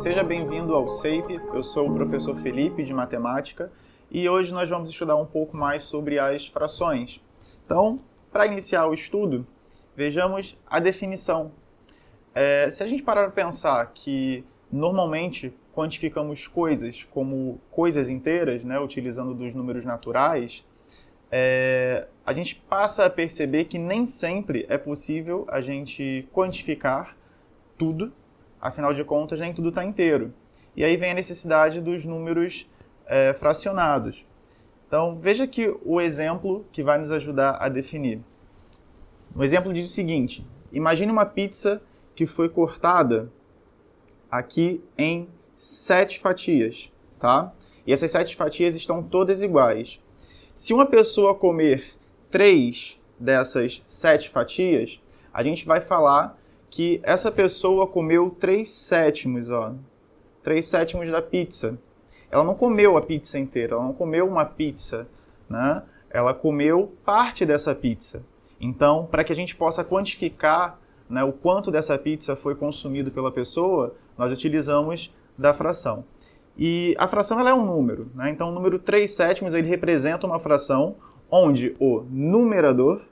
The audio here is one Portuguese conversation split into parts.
seja bem-vindo ao SEIP. Eu sou o professor Felipe de Matemática e hoje nós vamos estudar um pouco mais sobre as frações. Então, para iniciar o estudo, vejamos a definição. Se a gente parar para pensar que normalmente quantificamos coisas como coisas inteiras, né, utilizando dos números naturais, a gente passa a perceber que nem sempre é possível a gente quantificar tudo, afinal de contas nem tudo está inteiro. E aí vem a necessidade dos números fracionados. Então veja que o exemplo que vai nos ajudar a definir. O exemplo diz o seguinte: imagine uma pizza que foi cortada aqui em 7 fatias, tá? E essas 7 fatias estão todas iguais. Se uma pessoa comer 3 dessas 7 fatias, a gente vai falar que essa pessoa comeu 3/7, ó. 3/7 da pizza. Ela não comeu a pizza inteira, ela não comeu uma pizza, né? Ela comeu parte dessa pizza. Então, para que a gente possa quantificar, né, o quanto dessa pizza foi consumido pela pessoa, nós utilizamos da fração. E a fração ela é um número, né? Então o número 3/7 ele representa uma fração onde o numerador,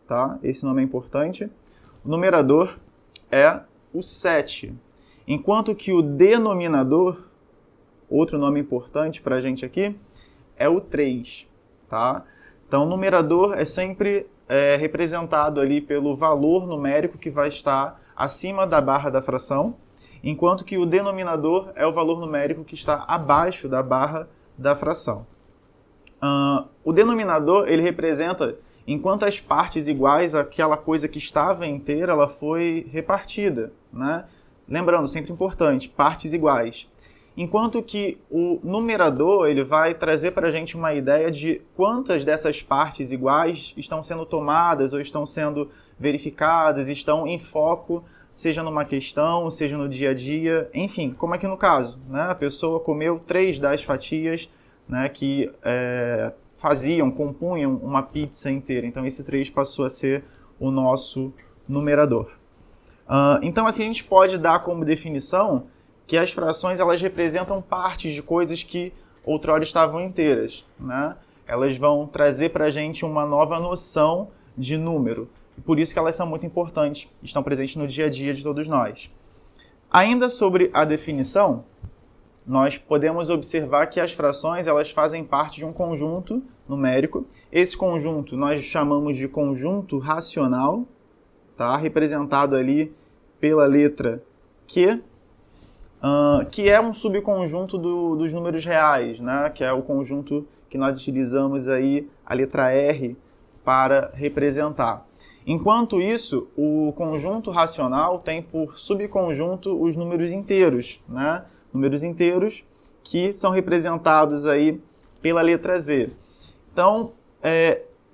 tá? Esse nome é importante, o numerador é o 7, enquanto que o denominador, outro nome importante para a gente aqui, é o 3, tá? Então o numerador é sempre representado ali pelo valor numérico que vai estar acima da barra da fração, enquanto que o denominador é o valor numérico que está abaixo da barra da fração. O denominador ele representa em quantas partes iguais aquela coisa que estava inteira ela foi repartida, né? Lembrando, sempre importante, partes iguais. Enquanto que o numerador ele vai trazer para a gente uma ideia de quantas dessas partes iguais estão sendo tomadas ou estão sendo verificadas, estão em foco, seja numa questão, seja no dia a dia, enfim, como aqui no caso, né? A pessoa comeu 3 das fatias, né, que compunham uma pizza inteira. Então esse 3 passou a ser o nosso numerador. Então assim a gente pode dar como definição que as frações elas representam partes de coisas que outrora estavam inteiras, né? Elas vão trazer para a gente uma nova noção de número. E por isso que elas são muito importantes, estão presentes no dia a dia de todos nós. Ainda sobre a definição, nós podemos observar que as frações elas fazem parte de um conjunto numérico. Esse conjunto nós chamamos de conjunto racional, tá? Representado ali pela letra Q, que é um subconjunto dos números reais, né? Que é o conjunto que nós utilizamos aí, a letra R, para representar. Enquanto isso, o conjunto racional tem por subconjunto os números inteiros, né? Números inteiros que são representados aí pela letra Z. Então,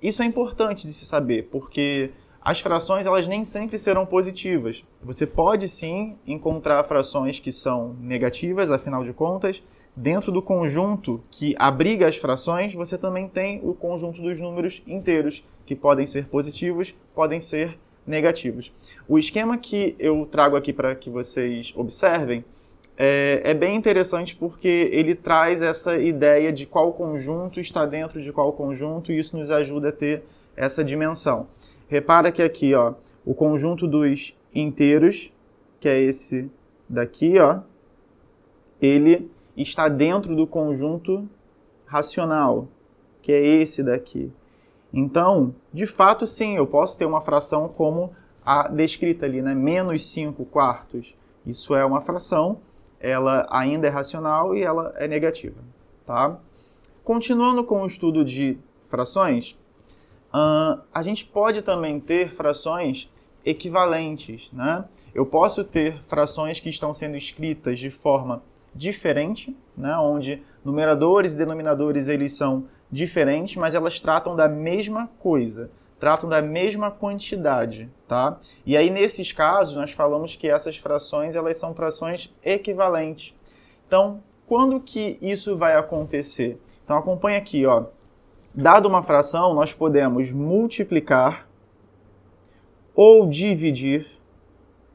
isso é importante de se saber, porque as frações elas nem sempre serão positivas. Você pode sim encontrar frações que são negativas, afinal de contas, dentro do conjunto que abriga as frações, você também tem o conjunto dos números inteiros, que podem ser positivos, podem ser negativos. O esquema que eu trago aqui para que vocês observem é bem interessante porque ele traz essa ideia de qual conjunto está dentro de qual conjunto e isso nos ajuda a ter essa dimensão. Repara que aqui, ó, o conjunto dos inteiros, que é esse daqui, ó, ele está dentro do conjunto racional, que é esse daqui. Então, de fato, sim, eu posso ter uma fração como a descrita ali, né? -5/4. Isso é uma fração, ela ainda é racional e ela é negativa, tá? Continuando com o estudo de frações, a gente pode também ter frações equivalentes, né? Eu posso ter frações que estão sendo escritas de forma diferente, né? Onde numeradores e denominadores eles são diferentes, mas elas tratam da mesma coisa, tratam da mesma quantidade, tá? E aí nesses casos nós falamos que essas frações elas são frações equivalentes. Então, quando que isso vai acontecer? Então acompanha aqui, ó. Dado uma fração, nós podemos multiplicar ou dividir,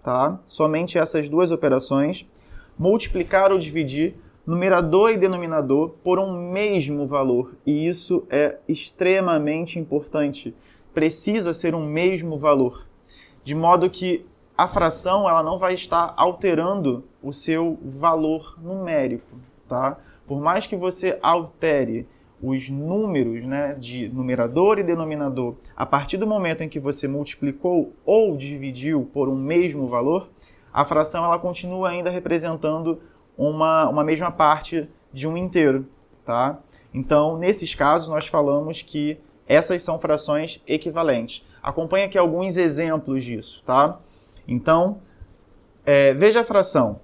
tá? Somente essas duas operações multiplicar ou dividir numerador e denominador por um mesmo valor. E isso é extremamente importante. Precisa ser um mesmo valor. De modo que a fração ela não vai estar alterando o seu valor numérico, tá? Por mais que você altere os números, né, de numerador e denominador, a partir do momento em que você multiplicou ou dividiu por um mesmo valor, a fração ela continua ainda representando uma mesma parte de um inteiro, tá? Então, nesses casos, nós falamos que essas são frações equivalentes. Acompanhe aqui alguns exemplos disso, tá? Então, veja a fração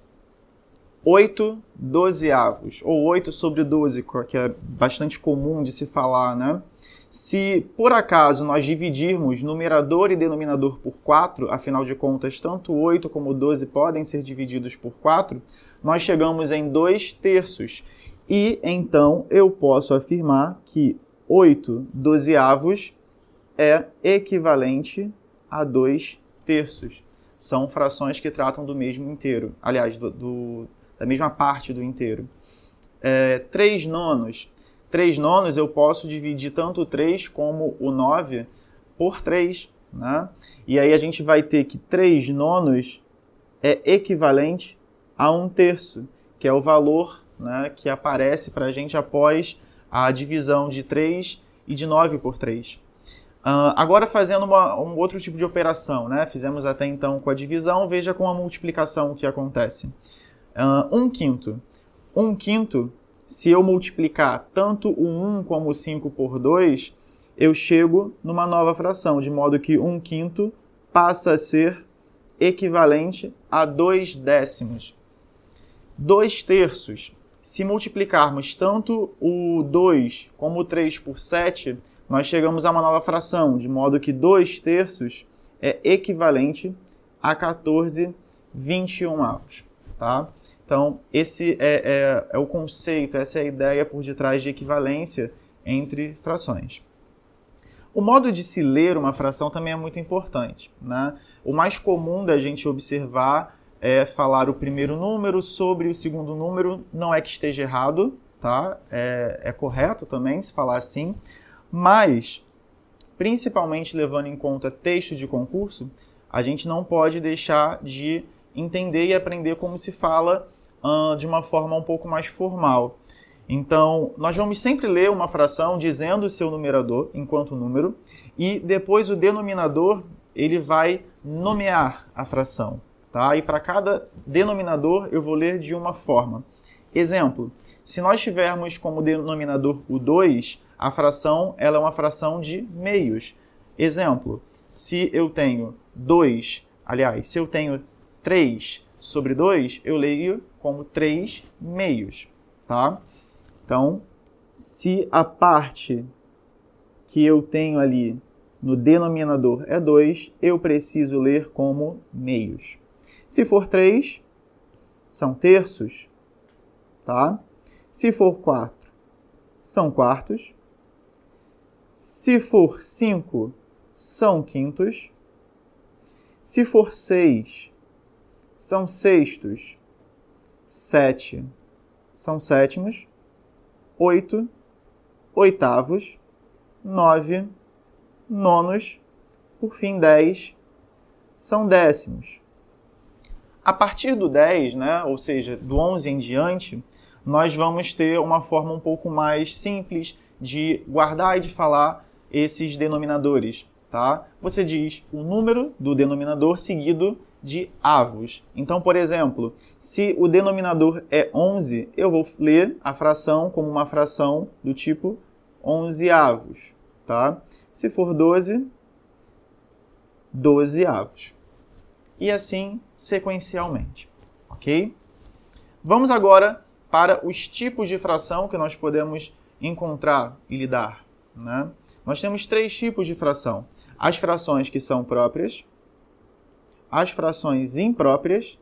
8/12, ou 8 sobre 12, que é bastante comum de se falar, né? Se, por acaso, nós dividirmos numerador e denominador por 4, afinal de contas, tanto 8 como 12 podem ser divididos por 4, nós chegamos em 2/3. E, então, eu posso afirmar que 8/12 é equivalente a 2/3. São frações que tratam do mesmo inteiro. Aliás, da mesma parte do inteiro. 3/9. 3/9 eu posso dividir tanto o 3 como o 9 por 3. Né? E aí a gente vai ter que 3/9 é equivalente a 1/3, que é o valor, né, que aparece para a gente após a divisão de 3 e de 9 por 3. Agora fazendo um outro tipo de operação, né? Fizemos até então com a divisão, veja com a multiplicação o que acontece. 1/5. 1/5, se eu multiplicar tanto o 1 como o 5 por 2, eu chego numa nova fração, de modo que 1/5 passa a ser equivalente a 2/10. 2/3, se multiplicarmos tanto o 2 como o 3 por 7, nós chegamos a uma nova fração, de modo que 2/3 é equivalente a 14/21. Tá? Então, esse é o conceito, essa é a ideia por detrás de equivalência entre frações. O modo de se ler uma fração também é muito importante, né? O mais comum da gente observar é falar o primeiro número sobre o segundo número. Não é que esteja errado, tá? É correto também se falar assim, mas, principalmente levando em conta texto de concurso, a gente não pode deixar de entender e aprender como se fala de uma forma um pouco mais formal. Então, nós vamos sempre ler uma fração dizendo o seu numerador enquanto número, e depois o denominador ele vai nomear a fração. Tá? E para cada denominador eu vou ler de uma forma. Exemplo, se nós tivermos como denominador o 2, a fração ela é uma fração de meios. Exemplo, se eu tenho 3 sobre 2, eu leio como 3 meios. Tá? Então, se a parte que eu tenho ali no denominador é 2, eu preciso ler como meios. Se for 3, são terços. Tá? Se for 4, são quartos. Se for 5, são quintos. Se for 6, são sextos. 7, são sétimos. 8, oitavos. 9, nonos. Por fim, 10, são décimos. A partir do 10, né, ou seja, do 11 em diante, nós vamos ter uma forma um pouco mais simples de guardar e de falar esses denominadores. Tá? Você diz o número do denominador seguido de avos. Então, por exemplo, se o denominador é 11, eu vou ler a fração como uma fração do tipo 11avos. Tá? Se for 12, 12avos. E assim sequencialmente. Ok? Vamos agora para os tipos de fração que nós podemos encontrar e lidar. Né? Nós temos 3 tipos de fração. As frações que são próprias, as frações impróprias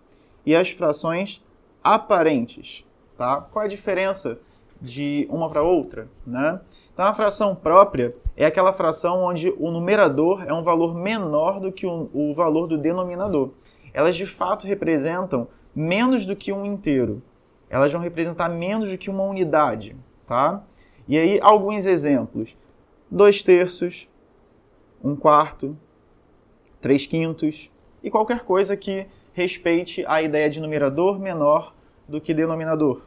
e as frações aparentes. Tá? Qual é a diferença de uma para outra? Né? Então, a fração própria é aquela fração onde o numerador é um valor menor do que o valor do denominador. elas de fato representam menos do que um inteiro. Elas vão representar menos do que uma unidade, tá? E aí, alguns exemplos. 2/3, 1/4, 3/5 e qualquer coisa que respeite a ideia de numerador menor do que denominador.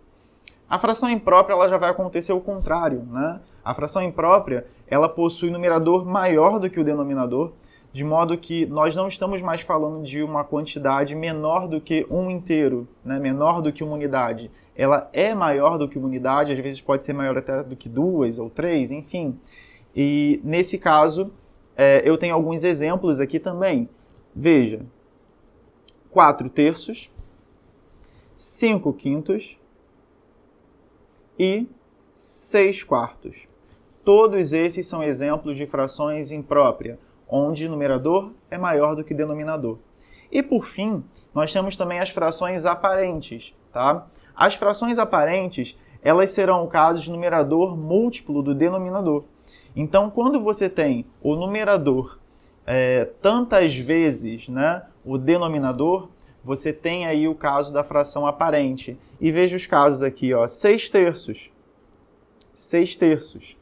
A fração imprópria ela já vai acontecer o contrário, né? A fração imprópria ela possui numerador maior do que o denominador, de modo que nós não estamos mais falando de uma quantidade menor do que um inteiro, né? Menor do que uma unidade. Ela é maior do que uma unidade, às vezes pode ser maior até do que 2 ou 3, enfim. E nesse caso, eu tenho alguns exemplos aqui também. Veja, 4/3, 5/5 e 6/4. Todos esses são exemplos de frações impróprias, onde o numerador é maior do que o denominador. E por fim, nós temos também as frações aparentes, tá? As frações aparentes, elas serão o caso de numerador múltiplo do denominador. Então, quando você tem o numerador tantas vezes, né, o denominador, você tem aí o caso da fração aparente. E veja os casos aqui, ó, 6/3, 6/3,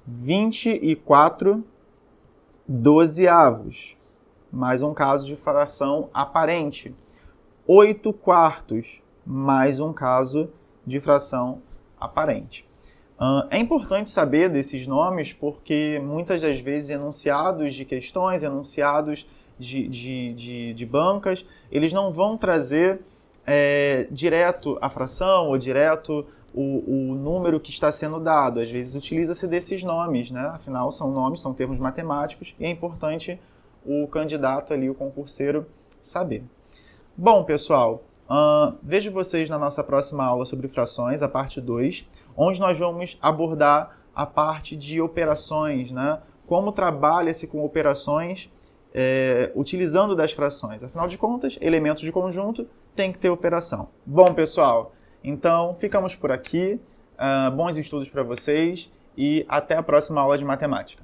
24/12, mais um caso de fração aparente. 8/4, mais um caso de fração aparente. É importante saber desses nomes porque muitas das vezes enunciados de questões, enunciados de bancas, eles não vão trazer direto a fração ou direto o número que está sendo dado. Às vezes utiliza-se desses nomes, né? Afinal, são nomes, são termos matemáticos e é importante o candidato ali, o concurseiro, saber. Bom, pessoal, vejo vocês na nossa próxima aula sobre frações, a parte 2, onde nós vamos abordar a parte de operações, né? Como trabalha-se com operações utilizando das frações. Afinal de contas, elementos de conjunto tem que ter operação. Bom, pessoal, então ficamos por aqui. Bons estudos para vocês e até a próxima aula de matemática.